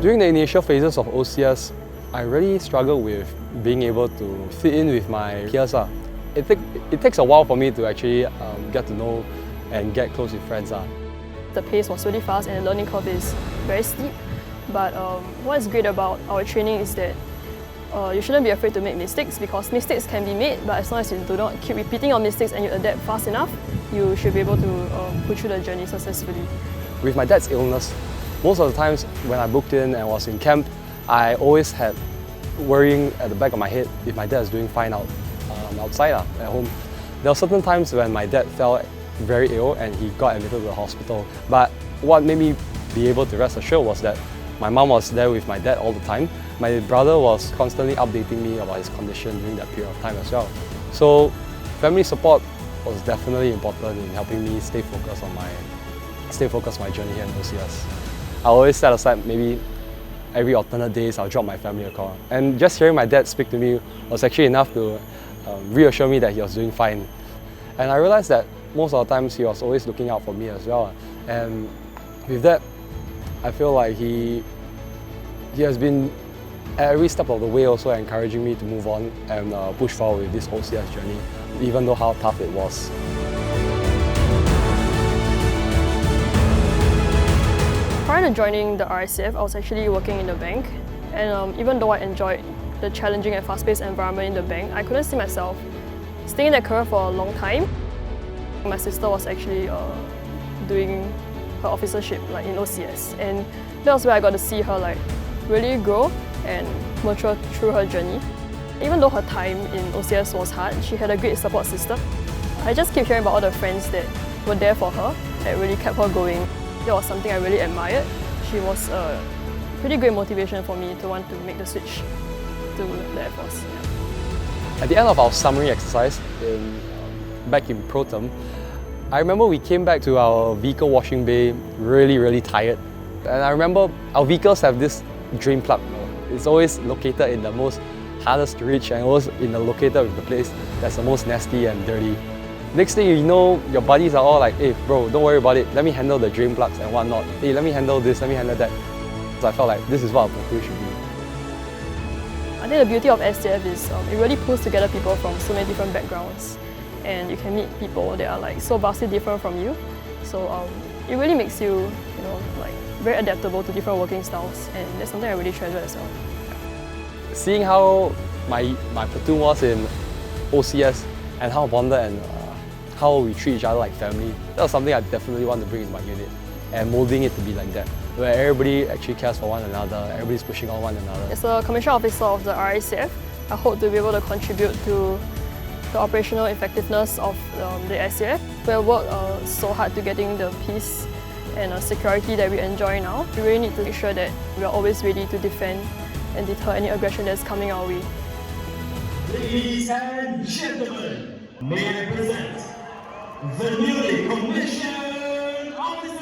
During the initial phases of OCS, I really struggled with being able to fit in with my peers. It takes a while for me to actually get to know and get close with friends. The pace was really fast and the learning curve is very steep. But what is great about our training is that you shouldn't be afraid to make mistakes, because mistakes can be made, but as long as you do not keep repeating your mistakes and you adapt fast enough, you should be able to push through the journey successfully. With my dad's illness, most of the times when I booked in and was in camp, I always had worrying at the back of my head if my dad is doing fine outside at home. There were certain times when my dad fell very ill and he got admitted to the hospital. But what made me be able to rest assured was that my mom was there with my dad all the time. My brother was constantly updating me about his condition during that period of time as well. So family support was definitely important in helping me stay focused on my journey here in OCS. I always set aside maybe every alternate days I'll drop my family a call. And just hearing my dad speak to me was actually enough to reassure me that he was doing fine. And I realized that most of the times he was always looking out for me as well. And with that, I feel like he has been at every step of the way also encouraging me to move on and push forward with this OCS journey, even though how tough it was. Prior to joining the RSCF, I was actually working in the bank, and even though I enjoyed the challenging and fast-paced environment in the bank, I couldn't see myself staying in that career for a long time. My sister was actually doing her officership in OCS, and that was where I got to see her really grow and mature through her journey. Even though her time in OCS was hard, she had a great support system. I just keep hearing about all the friends that were there for her, that really kept her going. That was something I really admired. She was a pretty great motivation for me to want to make the switch to the Air Force. At the end of our summary exercise back in Pro Term, I remember we came back to our vehicle washing bay really tired. And I remember our vehicles have this drain plug. It's always located in the most hardest to reach and always located with the place that's the most nasty and dirty. Next thing you know, your buddies are all like, hey bro, don't worry about it, let me handle the drain plugs and whatnot. Hey, let me handle this, let me handle that. So I felt like this is what a platoon should be. I think the beauty of SCF is it really pulls together people from so many different backgrounds, and you can meet people that are so vastly different from you. So it really makes you, very adaptable to different working styles, and that's something I really treasure as well. Seeing how my platoon was in OCS and how bonded and how we treat each other like family, that was something I definitely want to bring in my unit, and molding it to be like that, where everybody actually cares for one another, everybody's pushing on one another. As a commissioned officer of the RSCF, I hope to be able to contribute to the operational effectiveness of the SCF. We work so hard to getting the peace and security that we enjoy now. We really need to make sure that we are always ready to defend and deter any aggression that's coming our way. Ladies and gentlemen, may I present the newly commissioned officer!